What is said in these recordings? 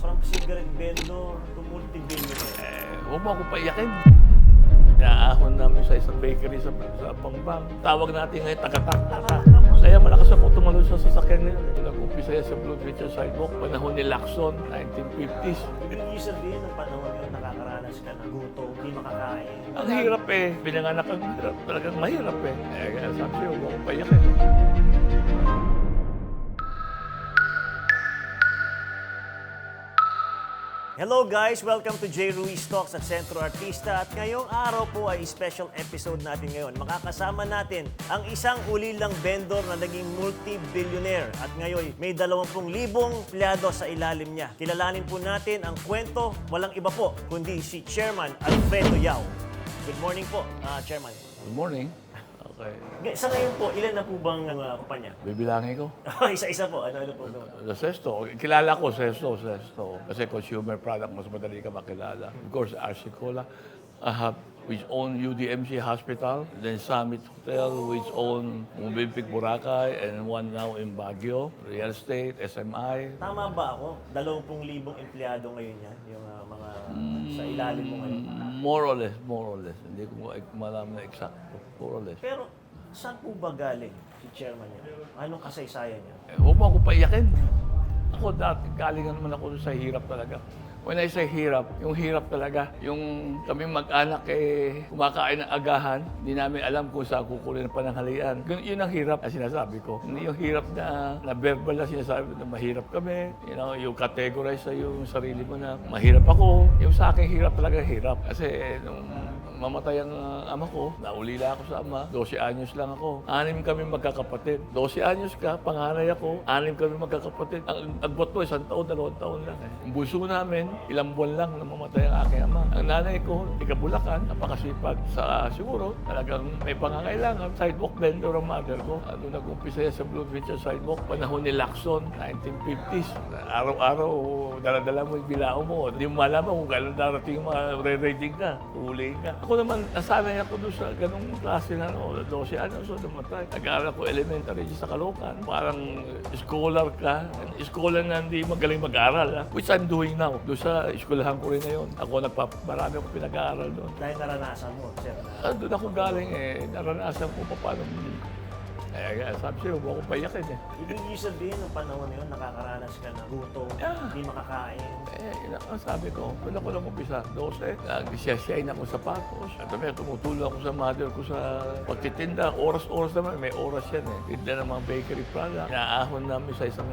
from cigarette vendor to multi-billionaire. Huwag mo ako paiyakin. Naahon namin sa isang bakery sa Pangbang. Tawag natin ngayon, tagatak. Kaya malakas ako tumalon sa sasakyan ngayon. Nag-umpisa yan sa Blue Beach Sidewalk, panahon ni Lacson, 1950s. Ibig sabihin ng panahon yun, nakakaranas ka ng gutom, hindi makakain. Ang hirap eh. Pinanganak ang hirap. Talagang mahirap eh. Kaya sabi siya, huwag mo akong paiyakin. Hello guys! Welcome to J. Ruiz Talks at Centro Artista. At ngayong araw po ay special episode natin ngayon. Makakasama natin ang isang ulilang vendor na naging multi-billionaire. At ngayon may 20,000 empleyado sa ilalim niya. Kilalanin po natin ang kwento, walang iba po, kundi si Chairman Alfredo Yao. Good morning po, Chairman. Good morning. Okay. Sa ngayon po, ilan na po bang kumpanya? Bibilangin ko. Isa-isa po. Ano po? Sesto. Kilala ko, Sesto. Kasi consumer product, mas madali ka makilala. Of course, RC Cola, which own UDMC Hospital, then Summit Hotel, which own Moonbeam Boracay, and one now in Baguio, Real Estate, SMI. Tama ba ako? 20,000 empleyado ngayon yan? Yung mga sa ilalim mo ngayon? More or less. Hindi ko malaman na eksakto. More or less. Pero saan po ba galing si chairman niya? Anong kasaysayan niya? Huwag mo ako paiyakin. Ako dati, galing naman ako sa hirap talaga. When I say hirap, yung hirap talaga, yung kami mag-anak kumakain ng agahan, hindi namin alam kung saan kukunin ang pananghalian. Yun ang hirap na sinasabi ko. Hindi yung hirap na verbal na sinasabi na mahirap kami, yung categorize sa yung sarili mo na mahirap ako. Yung sa akin hirap talaga hirap. Kasi nung mamatay ang ama ko, naulila ako sa ama, 12 anyos lang ako. 6 kami magkakapatid. 12 anyos ka, panganay ako, 6 kami magkakapatid. Ang agwat ko, 1 taon, 2 taon lang. Ang bunso namin, ilang buwan lang na mamatay ang aking ama. Ang nanay ko, Bulacan, napakasipag. Siguro, talagang may pangangailangan. Sidewalk vendor ang mother ko. Nag-umpisa yan sa Blue Beach Sidewalk, panahon ni Lacson, 1950s. Araw-araw, dala-dala mo yung bilao mo. Hindi mo malaman kung kailan darating yung mga re-rating ka, uli ka. Ako naman, nasanay ako doon sa ganung klase na 12 anos, so namatay. Nag-aaral ko elementary sa Caloocan. Parang scholar ka. Scholar na hindi magaling mag-aaral, which I'm doing now. Doon sa eskwelahan ko rin ngayon. Ako marami akong pinag-aaral doon. Dahil naranasan mo, sir. Doon ako galing naranasan ko pa paano. Sabi siya, huwag ako payakin Ibig sabihin ng panahon na yun, nakakaranas ka ng gutom, hindi makakain. Sabi ko, doon ako lang umpisa, 12. Nag-shine ako sa sapatos. At tumutulong ako sa mother ko sa pagtitinda. Oras-oras naman, may oras yan Tinda ng mga bakery product. Inaahon namin sa isang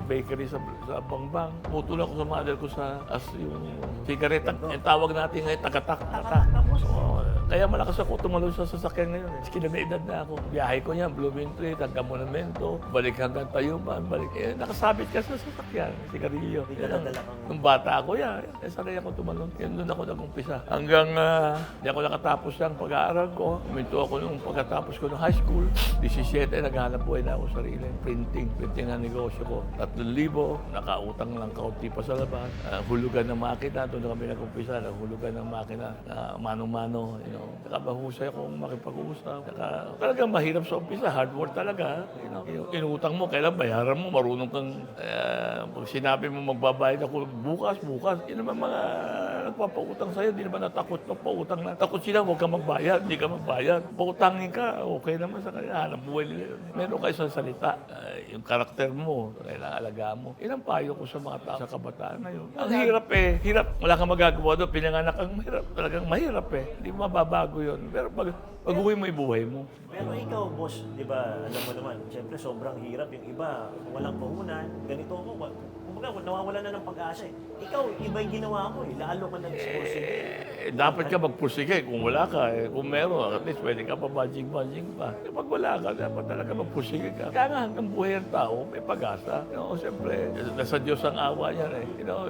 bakery sa Pangbang. Tumutulong ako sa mother ko sa yung cigarette. Yung tawag natin ngayon, tagatak. Kaya malakas ako tumalon sa sasakyan ngayon. May edad na ako. Biyahe ko niyan, Blooming Street, hanggang Monumento, balik hanggang Tayuman, balik. Nakasabit ka sa sasakyan, sigarilyo. Nung bata ako, sanay ako tumalon. Yan doon ako nag-umpisa. Hanggang di ako nakatapos ng pag-aaral ko. Huminto ako nung pagkatapos ko ng high school. 17, naghahanap buhay na ako sarili. Printing ang negosyo ko. 3,000, nakautang lang kaunti pa sa labas. Hulugan ng makina, doon na kami nag-umpisa. Hulugan ng makina na mano-mano. Saka mahusay akong makipag-uusap. Saka talagang mahirap sa umpisa. Hard work talaga. Yung inutang mo, kailan bayaran mo, marunong kang pag sinabi mo magbabayad ako bukas. Yun naman mga nagpapautang sa'yo, hindi naman natakot papautang na. Takot sila, huwag ka magbayad, hindi ka magbayad. Pautangin ka, okay naman sa kanila. Hanap buhay nila. Meron kayo sa salita. Yung karakter mo, kailangan alagaan mo. Ilang payo ko sa mga tao sa kabataan na yun. Ang hirap hirap. Wala kang magagawa doon, pinanganak ang hirap. Talagang mahirap Hindi mo mababago yun. Pero pag-uwi mo, ibuhay mo. Pero ikaw, boss, di ba, alam mo naman, siyempre sobrang hirap yung iba. Kung walang puhunan, ganito ako. Kumbaga, nawawala na ng pag-asa Ikaw, iba yung ginawa mo Lalo ka nag-expose Dapat ka magpursige. Kung wala ka, kung meron, at least pwede ka pa badging pa. Pag wala ka, dapat talaga magpursige ka. Kaya nga hanggang buhay ng tao, may pag-asa. Siyempre, nasa Diyos ang awa niyan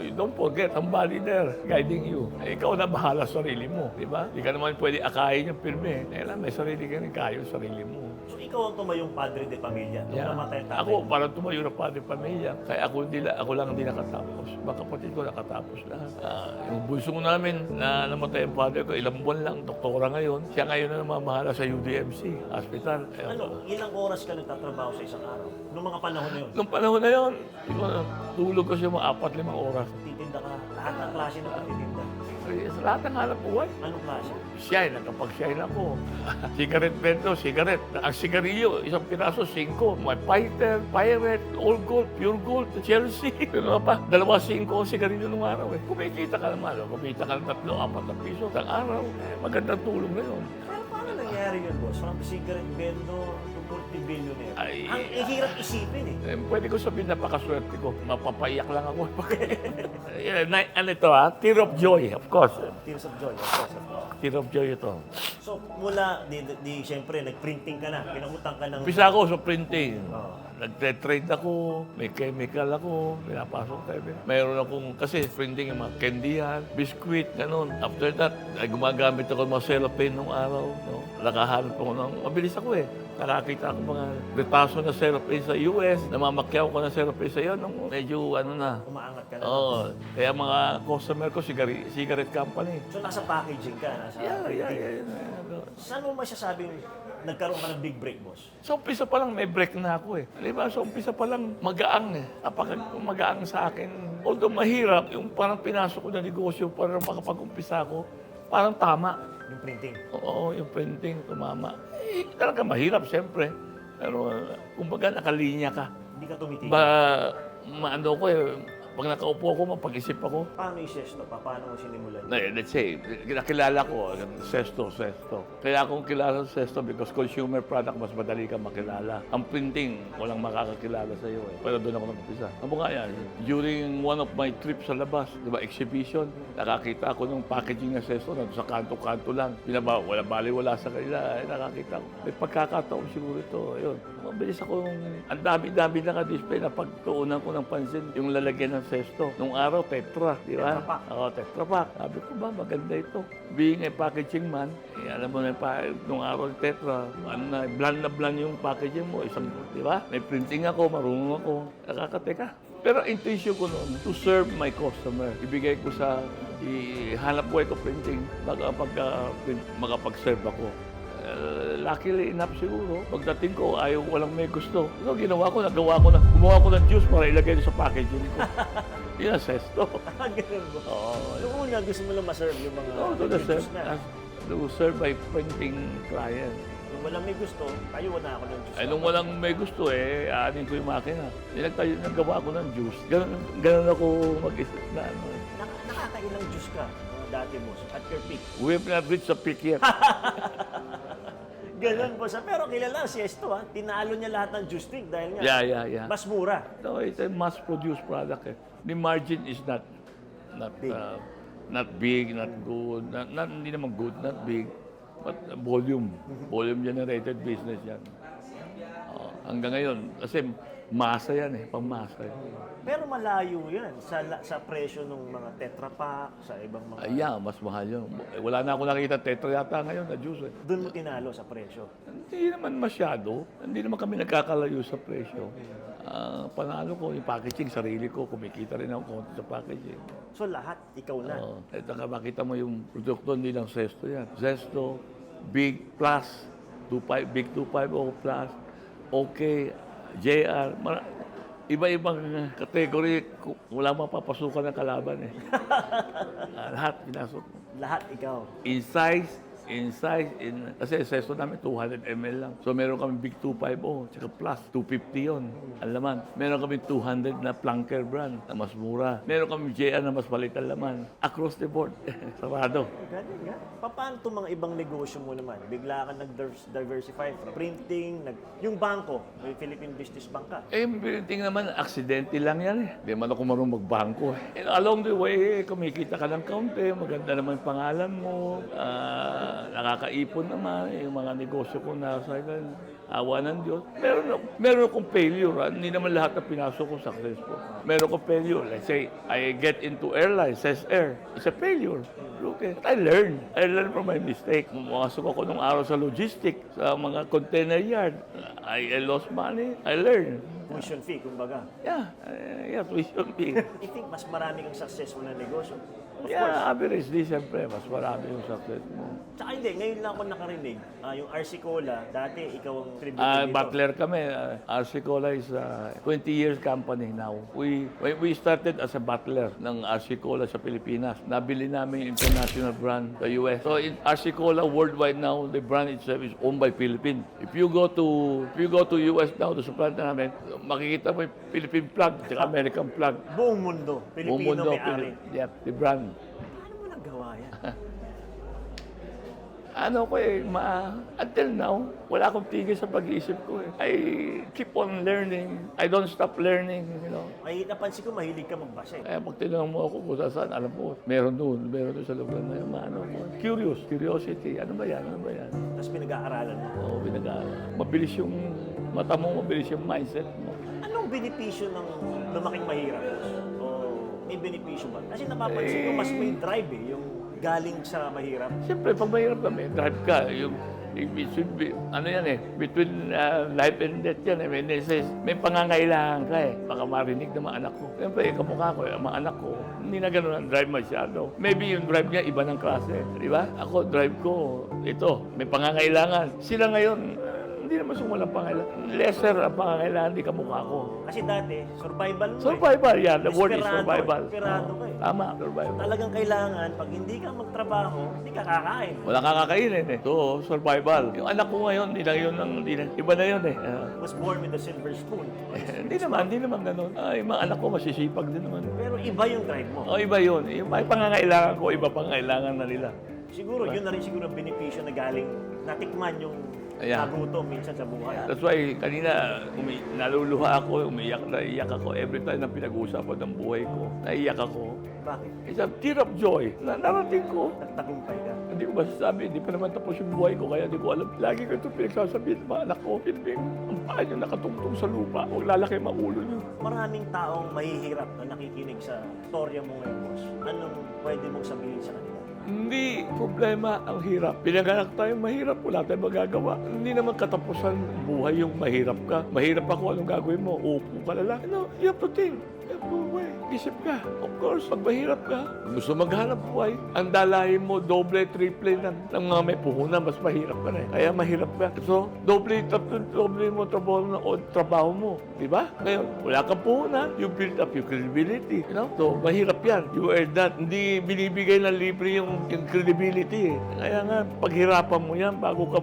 you don't forget, somebody there guiding you. Ikaw na bahala sa sarili mo, di ba? Hindi ka naman pwede akayin yung pirme. Kailan may sarili ka rin kayo sa sarili mo. So, ikaw ang tumayong padre de pamilya. Nung Yeah. namatay ang tatay Ako, mo. parang tumayo na padre pamilya. Kaya ako lang hindi nakatapos. Mga kapatid ko nakatapos lahat. Yung bunso ko namin na namatay ang father ko, ilang buwan lang, doktora ngayon. Siya ngayon na namamahala sa UDMC, hospital. Ilang oras ka nagtatrabaho sa isang araw? Nung mga panahon na yun, Nung panahon na yun, tulog ko siya mga 4-5 oras. titinda ka, lahat ng klase na pagtitinda. Sa lahat ng hanap buhay. Anong klase? Shine, nakapag-shine ako. Cigarette bento, cigarette. Ang sigarilyo, isang piraso, 5. May fighter, pirate, all gold, pure gold, Chelsea. Pero pa, 2-5 ang sigarilyo nung araw eh. Kumikita ka naman, kumita ka ng 3-4 na piso ang araw. Magandang tulong na yun. Pero paano nangyari yun, boss? From cigarette vendor to multi-billionaire. Ay, Ang hirap isipin eh. Pwede ko sabihin napakaswerte ko. Mapapaiyak lang ako. Ano ito Tear of joy, of course. Tears of joy, of course. Tear of joy ito. So, mula, siyempre, nag-printing ka na. Pinangutang ka ng... Umpisa ako sa printing. Oo. Nagte-trade ako, may chemical ako, pinapasok tayo. Mayroon akong, kasi printing yung mga candyhan, biscuit, ganun. After that, ay gumagamit ako ng mga cellophane nung araw. No? Nakahanap ako ng, mabilis ako eh. Nakakita ako mga retaso na cellophane sa US, namamakyaw ko na cellophane sa iyo nung medyo ano na. Umaangat ka na. Oo. Kaya mga customer ko, cigarette company. So, nasa packaging ka, nasa Yeah. Saan mo masasabing nagkaroon ka ng big break, boss? Sa umpisa pa lang may break na ako eh. Di ba? Sa umpisa pa lang magaang eh. Magaang sa akin. Although mahirap, yung parang pinasok ko na negosyo para makapag-umpisa ako, parang tama. Yung printing. Oo, yung printing, tumama. Talaga mahirap, siyempre. Pero kumbaga nakalinya ka. Hindi ka tumitigil. Maano ko eh, pag nakaupo ako, mapag-isip ako. Paano i-sesto pa? Paano mo sinimulan? Let's say, nakilala ko, Sesto. Kaya akong kilala sa Sesto because consumer product, mas madali ka makilala. Ang printing, walang makakakilala sa iyo eh. Pero doon ako nag-umpisa. Ano nga yan? During one of my trips sa labas, di ba, exhibition, nakakita ako ng packaging ng Sesto na sa kanto-kanto lang. Wala sa kanila. Nakakita ko. May pagkakataon siguro ito. Ayun. Mabilis akong, ang dami-dami naka-display na pagtuunan ko ng pansin yung lalagyan ng Sesto. Nung araw, Tetra, di ba? Tetra Pak. Oo, Tetra Pak. Sabi ko ba, maganda ito. Being a packaging man, alam mo na nung araw ng Tetra, bland na bland yung packaging mo. Isang, di ba? May printing ako, marunong ako. Nakakateka. Pero intention ko noon, to serve my customer. Ibigay ko sa, hanap buhay ko printing, makapag-serve ako. Luckily enough siguro, pagdating ko, walang may gusto. So, gumawa ko ng juice para ilagay sa packaging ko. Yun ang Sesto. Ganun ba? Oo. Nung una, gusto mo lang ma-serve yung mga juice na. To serve my printing client. Nung walang may gusto, tayo na ako ng juice. Ay, nung walang may gusto aanin ko yung makina. Naggawa ko ng juice. Ganun ako mag-isip na ano. Nakakailang juice ka dati, boss, at your peak. We have not reached the peak yet. Ganun po sa pero kilala si Esto tinalo niya lahat ng juice drink dahil nga Yeah. mas mura. No, it's a mass-produced product. The margin is not Big. Not big, not good, hindi naman good, not big, but volume. Volume generated business yan. Hanggang ngayon, kasi masa yan pang-masa. Pero malayo yan sa presyo ng mga Tetra Pak, sa ibang mga... Yeah, mas mahal yun. Wala na ako nakita Tetra yata ngayon na juice. Doon mo tinalo sa presyo. Hindi naman masyado. Hindi naman kami nagkakalayo sa presyo. Panalo ko yung packaging, sarili ko, kumikita rin ako konti sa packaging. So lahat, ikaw na. Ito ka, makita mo yung produkto, hindi lang Zesto yan. Zesto, Big Plus, Big 250 Plus, OK, JR, iba-ibang category, wala mapapasukan ng kalaban lahat pinasok. Lahat ikaw. In size, kasi Sesto namin 200 ml lang. So meron kami Big 250, tsaka Plus, 250 yun. Ang laman. Meron kami 200 na Flanker brand na mas mura. Meron kami JR na mas palit ang laman. Across the board, sarado. Ganun nga. Paano itong mga ibang negosyo mo naman? Bigla ka nag-diversify from printing, yung bangko, may Philippine Business Bank ka. Yung printing naman, aksidente lang yan Hindi man ako marunong magbangko And along the way, kumikita ka ng kaunti, maganda naman yung pangalan mo, nakakaipon naman, yung mga negosyo ko nasa awa ng Diyos. Meron akong failure. Hindi naman lahat na pinasok ko successful. Meron akong failure. Let's say, I get into airlines, says air. It's a failure. Okay. I learn from my mistake. Pumasok ako nung araw sa logistics, sa mga container yard. I lost money. I learned. Tuition fee, kumbaga. Yeah, tuition fee. I think mas marami kang successful na negosyo. Of course. Yeah, averagely, siyempre, mas marami yung success mo. Tsaka hindi, ngayon lang ako nakarinig. Yung RC Cola, dati ikaw ang tribute dito. Butler kami. RC Cola is a 20 years company now. We started as a butler ng RC Cola sa Pilipinas. Nabili namin yung international brand sa US. So in RC Cola worldwide now, the brand itself is owned by Philippines. If you go to US now, to sa plant namin, makikita mo yung Philippine flag, at American flag. Buong mundo, Pilipino may-ari. Yep, the brand. Paano mo nagawa yan? Until now, wala akong tigil sa pag-iisip ko eh. I keep on learning. I don't stop learning, you know. Ay, napansin ko mahilig ka magbasa eh. Kaya pag tinanong mo ako kung saan, alam mo, meron doon sa lugar na yun, curiosity, ano ba yan? Tapos pinag-aaralan mo. Oo, pinag-aaral. Mabilis yung mata mo, mabilis yung mindset mo. Anong benepisyo ng lumaking mahirap? O may benepisyo ba? Kasi napapansin ko mas may drive eh, yung galing sa mahirap. Siyempre, pag mahirap kami, drive ka. It should be, between life and death yan. May pangangailangan ka eh. Baka marinig ng mga anak ko. Siyempre, kamukha ko, mga anak ko, hindi na gano'n ang drive masyado. Maybe yung drive niya, iba ng klase. Di ba? Ako, drive ko, ito, may pangangailangan. Sila ngayon, hindi naman sumulang pangailangan. Lesser ang pangangailangan, di kamukha ko. Kasi dati, survival mo Survival, yan. The word is Desperado, survival. desperado ka eh. Tama, survival. Talagang kailangan, pag hindi ka magtrabaho, hindi ka kakain. Wala kang kakainin eh. So, survival. Yung anak ko ngayon, iba na yun eh. Was born with a silver spoon. Hindi naman ganun. Yung mga anak ko masisipag din naman. Pero iba yung drive mo. O, iba yun. Yung may pangangailangan ko, iba pangangailangan na nila. Siguro, yun na rin siguro ang benepisyo na galing, natikman yung Ayan. nagutom minsan sa buhay. That's why kanina naluluha ako, naiyak ako every time na pinag-uusapan ng buhay ko. Naiyak ako. Bakit? It's a tear of joy na narating ko. Nagtagumpay ka. Hindi ko masasabi, hindi pa naman tapos yung buhay ko, kaya hindi ko alam. Lagi ko ito pinagsasabihin ng mga anak ko, Pilipin, ang paa niyo nakatungtong sa lupa, huwag lalaki maulo niyo. Maraming taong mahihirap na nakikinig sa storya mo ngayon, boss. Anong pwede mong sabihin sa kanila? Hindi problema ang hirap. Pinanganak tayong mahirap, wala tayong magagawa. Hindi naman katapusan buhay yung mahirap ka. Mahirap ako, anong gagawin mo? Uupo ka na lang. You have to think. You have to wait. Isip ka. Of course, pag mahirap ka, gusto maghanap buhay. Ang dalahin mo, doble, triple ng mga may puhunan, mas mahirap ka na eh. Kaya mahirap ka. So, doble mo trabaho mo. Di ba? Ngayon, wala kang puhunan. You build up your credibility. You know? So, mahirap yan. You earn that. Hindi binibigay ng libre yung credibility eh. Kaya nga, paghirapan mo yan bago ka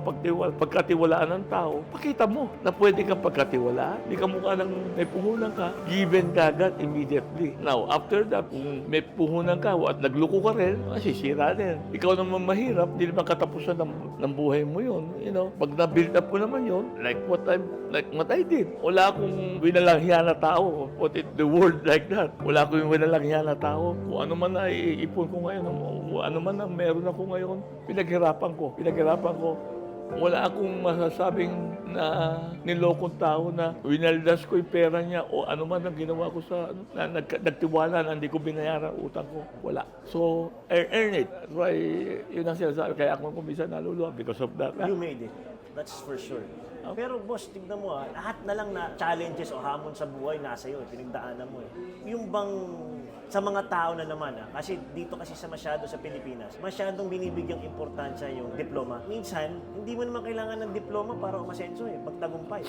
pagkatiwalaan ng tao, pakita mo na pwede kang pagkatiwalaan. Hindi ka mukha ng may puhunan ka, given ka agad immediately. Now, after that, kung may puhunan ka at nagluko ka rin, masisira din. Ikaw naman mahirap, hindi naman katapusan ng buhay mo yun. You know, pag na-build up ko naman yun, like what I did. Wala akong winalanghiya na tao. Put it the word like that. Wala akong winalanghiya na tao. Kung ano man na iipon ko ngayon, ano man ang meron ako ngayon, pinaghirapan ko. Wala akong masasabing na nilokong tao na winaldas ko yung pera niya o ano man ang ginawa ko sa nagtiwala na hindi ko binayaran utang ko. Wala. So, earn it. That's why, yun ang sinasabi. Kaya ako kumisa naluluha because of that. You made it. That's for sure. Pero boss, tignan mo lahat na lang na challenges o hamon sa buhay nasa iyo, pinagdaanan mo eh. Yung bang sa mga tao na naman kasi dito kasi sa Pilipinas, masyadong binibigyang importansya yung diploma. Minsan, hindi mo naman kailangan ng diploma para umasenso eh, pagtagumpay.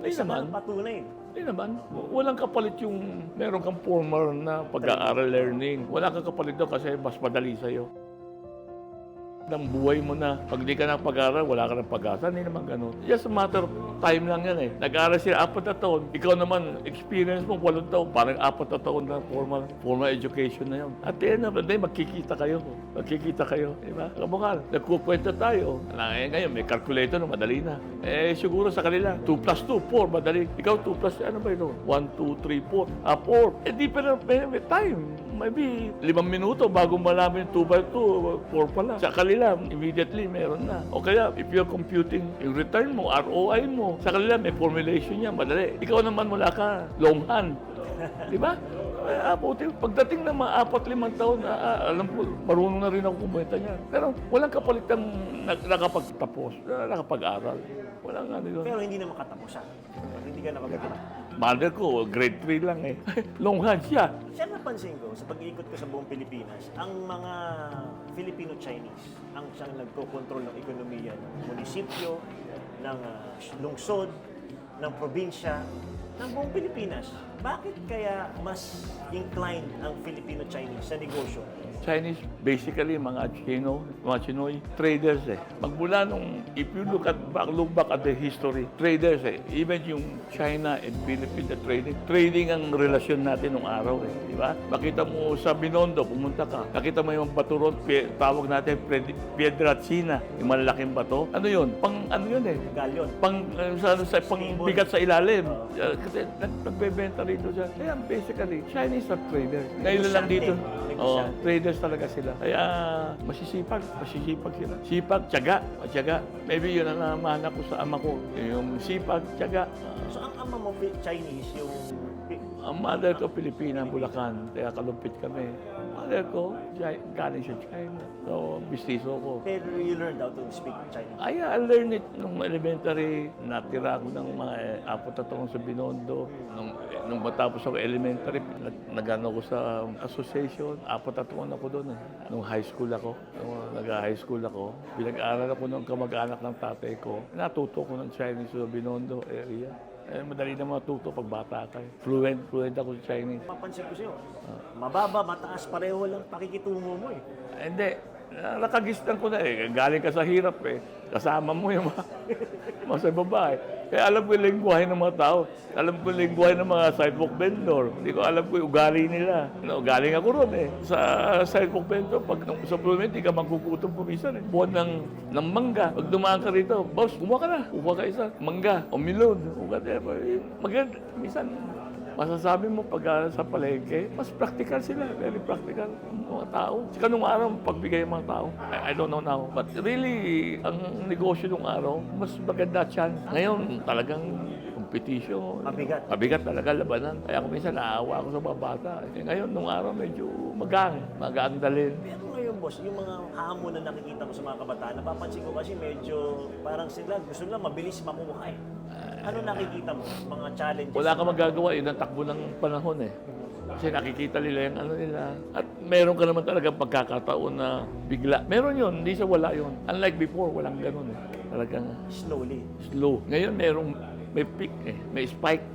Isa naman. ka patunay. Hindi naman. Walang kapalit yung meron kang formal na pag-aaral learning. Wala kang kapalit doon kasi mas madali sa'yo. Ng buhay mo na pag di ka pag-aral, wala ka ng pag-asa. Hindi naman ganun. Just a matter of time lang yan eh. Nag-aaral sila 4 na taon. Ikaw naman, experience mo 8 taon. Parang 4 na taon na formal education na yun. At the end of the day, magkikita kayo. Diba? Kamukha, nagkukwenta tayo. Ngayon, may calculator na madali na. Siguro sa kanila, 2 plus 2, 4, madali. Ikaw 2 plus, ano ba ito? 1, 2, 3, 4. 4. Di pa na, may time. maybe 5 minuto bago malaman yung 2x2, 4 pala. Sa kanila, immediately meron na. O kaya, if you're computing yung return mo, ROI mo, sa kanila may formulation niya, madali. Ikaw naman wala ka, long hand. Di ba? Pagdating ng mga 4-5 taon, alam ko, marunong na rin ako kumenta niya. Pero walang kapalitang nakapagtapos, nakapag-aral. Walang ano yun. Pero hindi naman katapusan. Hindi ka nakapagtapos. Mother ko, grade 3 lang eh. Long hand siya. Siya napansin ko, sa pag-iikot ko sa buong Pilipinas, ang mga Filipino-Chinese ang siyang nagko-control ng ekonomiya ng munisipyo, ng lungsod, ng probinsya, ng buong Pilipinas. Bakit kaya mas inclined ang Filipino-Chinese sa negosyo? Chinese, basically, mga Chino, mga Chinoy, traders eh. Magmula nung, if you look back at the history, traders eh. Even yung China and Philippines na trading ang relasyon natin nung araw eh. Di ba? Makita mo sa Binondo, pumunta ka. Nakita mo yung baturon, tawag natin Piedracina, yung malalaking bato. Ano yun? Ano yun eh? Galyon. Pang bigat sa ilalim. Kasi nagbebenta rito siya. Kaya basically, Chinese are traders. Ngayon lang dito. Oh, traders talaga sila. Kaya masisipag sila. Sipag, tiyaga. Maybe yun ang namahanak ko sa ama ko. Yung sipag, tiyaga. So ang ama mo Chinese, yung... Ang mother ko, Pilipina, Bulacan. Kaya kalumpit kami. Mother ko, galing sa China. So, bistiso ko. Pero you learned how to speak Chinese? I learned it nung elementary. Natira ako ng mga 4 taon sa Binondo. Nung matapos ako elementary, nag-ano ko sa association. 4 taon ako doon eh. Nung high school ako, nag-high school ako, pinag-aaral ako ng kamag-anak ng tatay ko. Natuto ko ng Chinese sa Binondo area. Madali na matuto pag bata ka. Fluent ako sa Chinese. Mapansin ko sa'yo, mababa, mataas, pareho lang pakikitungo mo eh. Hindi. Nakagistan ko na eh. Galing ka sa hirap eh. Kasama mo yung mga sa babae. Kaya alam ko yung lingwahe ng mga tao. Alam ko yung lingwahe ng mga sidewalk vendor. Hindi ko alam ko yung ugali nila. Galing ako ron eh. Sa sidewalk vendor, pag sa Blumen, hindi ka magkukutom pumisan eh. Buwan ng mangga. Pag dumaan ka rito, boss, kumuha ka na. Kumuha ka isa. Mangga o milon. Maganda. Minsan, masasabi mo pag sa palengke, mas practical sila. Very practical ang mga tao. Sika nung araw, pagbigay ng mga tao. I don't know now. But really, ang negosyo nung araw, mas maganda chance. Ngayon, talagang competition. Mabigat talaga labanan. Kaya kung minsan naawa ako sa mga bata. Ngayon, nung araw, medyo magaan dalhin. Pero ngayon, boss, yung mga hamon na nakikita mo sa mga kabataan, napapansin ko kasi medyo parang sila gusto nila mabilis makuha eh. Ano nakikita mo? Mga challenges? Wala ka magagawa. Yun ang takbo ng panahon eh. Kasi nakikita nila yung ano nila. At meron ka naman talaga pagkakataon na bigla. Meron yun, hindi sa wala yun. Unlike before, walang ganun eh. Talagang Slowly. slow. Ngayon may peak eh, may spike.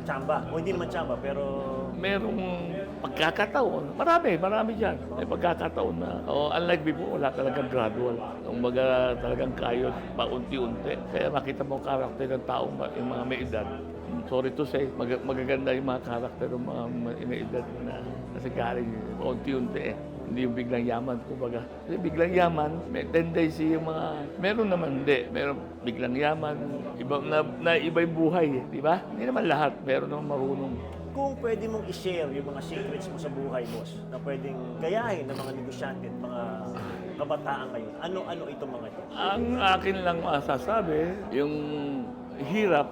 Tsamba. O hindi naman tsamba, pero... Merong pagkakataon. Marami dyan. May pagkakataon na, unlike before, wala talagang gradual. Kumbaga talagang kayod, paunti-unti. Kaya makita mo ang karakter ng tao, yung mga may edad. Sorry to say, magaganda yung mga karakter ng mga may edad na kasi galing paunti-unti eh. Hindi yung biglang yaman, kumbaga. Kasi biglang yaman, may tendency yung mga... Meron naman, hindi. Meron biglang yaman, iba yung buhay, eh, di ba? Hindi naman lahat, meron naman marunong. Kung pwede mong i-share yung mga secrets mo sa buhay, boss, na pwedeng gayahin ng mga negosyante at mga kabataan ngayon, ano itong mga ito? Ang akin lang masasabi, yung hirap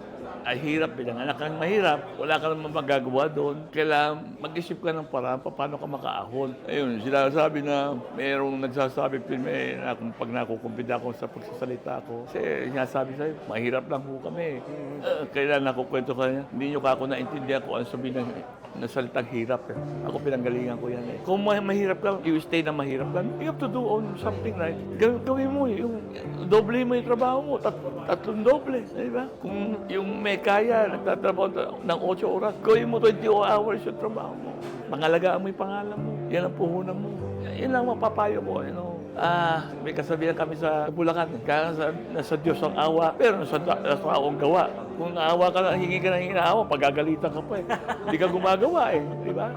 bilang anak kang mahirap, wala ka naman magagawa doon. Kailangan mag-isip ka ng paraan paano ka makaahon. Ayun, sinasabi na mayroong nagsasabi filme na kung pag nakukumpida ako sa pagsasalita ko. Kasi sinasabi sa'yo, mahirap lang po kami. Kailan nakukwento ka niya, hindi nyo ka ako naintindihan kung ano sabihin ng salitang hirap. Eh. Ako pinanggalingan ko yan. Eh. Kung mahirap ka, you stay na mahirap ka, you have to do on something right. Gawin mo yung doble mo yung trabaho mo, tatlong doble. Di ba? Kung yung may kaya, nagtatrabaho ng 8 oras, gawin mo 20 hours yung trabaho mo. Pangalagaan mo yung pangalan mo. Yan ang puhunan mo. Yan lang mapapayo ko. May kasabihan kami sa Bulacan. Kaya nasa Diyos ang awa, pero nasa tao ang gawa. Kung naawa ka na, hingi ka na awa, pagagalitan ka pa eh. Hindi ka gumagawa eh. Di ba?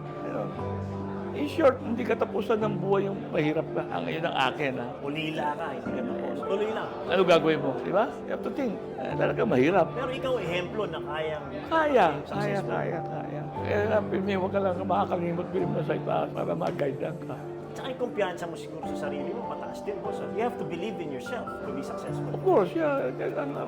In short, hindi katapusan ng buhay yung mahirap ka. Ang ngayon ang akin. Ulila ka, hindi ka na po. boss. Tuloy lang. Ano gagawin mo? Di ba? You have to think. Talaga mahirap. Pero ikaw, ehemplo na kayang... Kaya. Successful. Kaya huwag ka lang makakalimot din mo sa itaas para mag-guide ka. Tsaka yung kumpiyansa mo siguro sa sarili mo, mataas din po. So, you have to believe in yourself to be successful. Of course, yeah.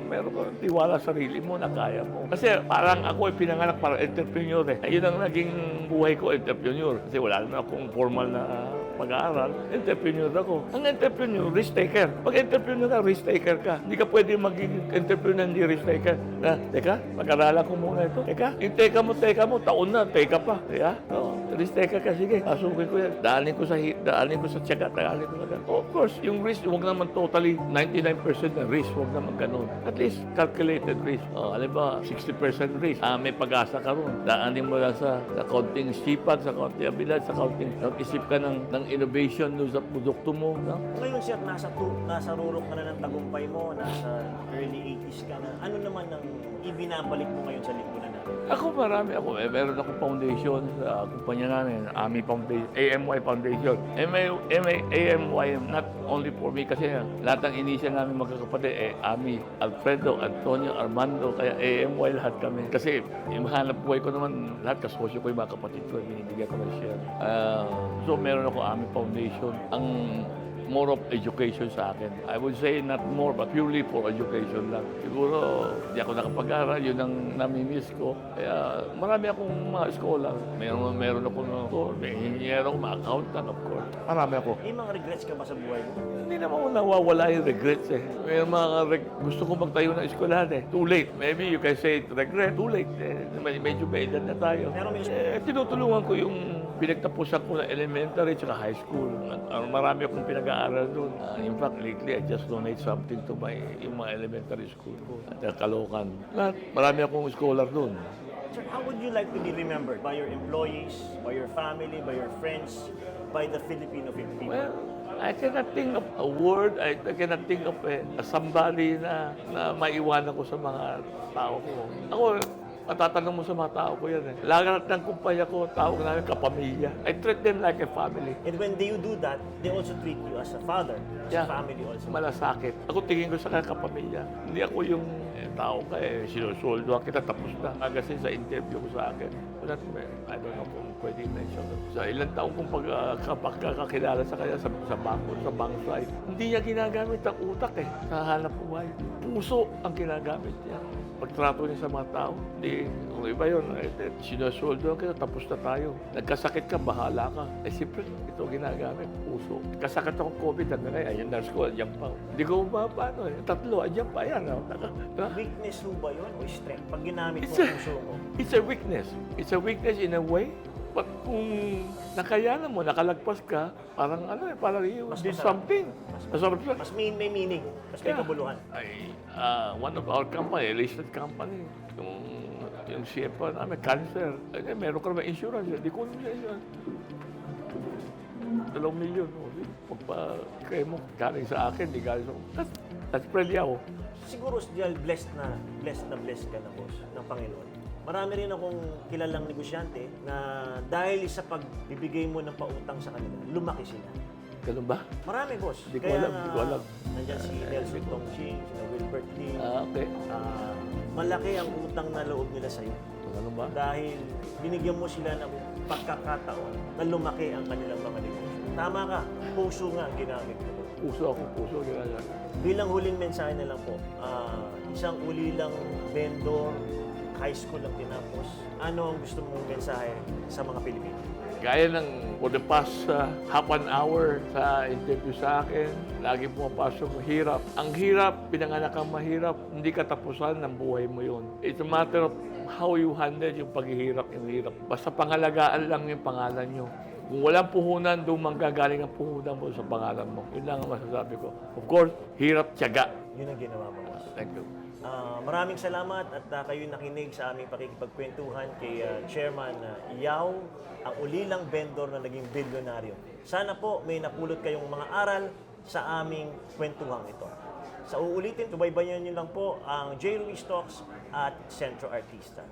Meron ka tiwala sa sarili mo na kaya mo. Kasi parang ako ay pinanganak para entrepreneur eh. Yun ang naging buhay ko, entrepreneur. Kasi wala naman akong formal na pag-aaral. Entrepreneur ako. Ang entrepreneur, risk taker. Pag entrepreneur ka, risk taker ka. Hindi ka pwede maging entrepreneur, hindi risk taker. Na, teka, pag-aralan ko muna ito. Teka, yung teka mo, taon na, teka pa. Kaya, risk taker ka, sige, pasukin ko yan. Daanin ko sa tiyaga, daanin ko sa ganun. Of course, yung risk, huwag naman totally 99% na risk, huwag naman ganun. At least, calculated risk. Alam ba, 60% risk. May pag-asa ka ron. Daanin mo lang sa kaunting sipag, sa kaunting abilidad, sa kaunting isip ka ng innovation doon sa produkto mo. No? Ngayon, sir, nasa rurok ka na ng tagumpay mo, nasa early 80s ka na. Ano naman ang ibinabalik mo ngayon sa lipunan natin? Ako marami ako. Meron akong foundation sa kumpanya namin, AMI Foundation, AMY Foundation. AMY, not only for me kasi lahat ng initial namin magkakapatid, AMI, Alfredo, Antonio, Armando, kaya AMY lahat kami. Kasi yung hanap buhay ko naman, lahat kasosyo ko yung mga kapatid ko, binibigyan ko ng share. So meron ako AMI Foundation. Ang more of education sa akin. I would say not more, but purely for education lang. Siguro, di ako nakapag-aral, yun ang namimiss ko. Kaya marami akong mga scholar. Meron ako may engineer ako, mga accountant, of course. Marami ako. May mga regrets ka ba sa buhay mo? Hindi naman ako nawawala yung regrets eh. May mga gusto ko magtayo ng eskwelahan eh. Too late. Maybe you can say regret. Too late. Medyo may edad na tayo. Pero may Tinutulungan ko yung pinagtapusan ko na elementary at high school. Marami akong pinag-aaral doon. In fact, lately, I just donate something to yung mga elementary school ko. At Caloocan. Marami akong scholar doon. Sir, how would you like to be remembered? By your employees, by your family, by your friends, by the Filipino people? Well, I cannot think of a word, I cannot think of somebody na maiwanan ko sa mga tao ko. Ako, matatanong mo sa mga tao ko yan eh. Lahat ng kumpanya ko, tawag namin kapamilya. I treat them like a family. And when they do that, they also treat you as a father, as a family also. Malasakit. Ako tingin ko sa kapamilya. Hindi ako yung tao ka sinusoldo kita tapos na. Kasi sa interview ko sa akin, I don't know kung pwede i-mention. Sa ilang taong kong pagkakakilala sa kanya sa bank side, hindi niya ginagamit ang utak sa hanap buhay. Puso ang ginagamit niya. Pagtrato niya sa mga tao, kung iba yun, sinusoldo kita, tapos na tayo. Nagkasakit ka, bahala ka. Siyempre, ito ginagagamit, puso. Nagkasakit akong COVID, ayun, nurse ko, andyan pa. Hindi ko paano tatlo, andyan pa, yan. Weakness mo ba yun o strength? Pag ginamit mo ang puso mo? It's a weakness. It's a weakness in a way. But kung nakayanan mo, nakalagpas ka, parang parang you did something. Masarap siya. Mas may meaning, mas may kabuluhan. One of our company, listed company, yung CFO namin, cancer. Meron ka naman insurance. Hindi ko naman insurance. 2 milyon. Pagpa-kaya mo, galing sa akin, di galing sa akin. That's pretty ako. Siguro blessed ka na, boss, ng Panginoon. Marami rin akong kilalang negosyante na dahil sa pagbibigay mo ng pautang sa kanila, lumaki sila. Ganun ba? Marami, boss. Hindi ko alam. Nandiyan si Nelson Tongching, si Wilbert Lee. Okay. Malaki ang utang na loob nila sa'yo. Ganun ba? Dahil binigyan mo sila ng pagkakataon na lumaki ang kanilang mga negosyo. Tama ka, puso nga ang ginamit mo. Puso ginagawa. Bilang huling mensahe na lang po, isang ulilang vendor, high school lang tinapos. Ano ang gusto mong mensahe sa mga Pilipino? Gaya ng for the past half an hour sa interview sa akin, lagi pumapasok hirap. Ang hirap, pinanganak kang mahirap, hindi katapusan ng buhay mo yun. It's a matter of how you handle yung paghihirap, yung hirap. Basta pangalagaan lang yung pangalan nyo. Kung walang puhunan, doon manggagaling ang puhunan mo sa pangalan mo. Yun lang ang masasabi ko. Of course, hirap, tiyaga. Yun ang ginawa mo, boss. Thank you. Maraming salamat at kayo'y nakinig sa aming pakikipagkwentuhan kay Chairman Yao, ang ulilang vendor na naging bilyonaryo. Sana po may napulot kayong mga aral sa aming kwentuhang ito. Sa uulitin, tubaybayan nyo lang po ang J. Ruiz Talks at Centro Artista.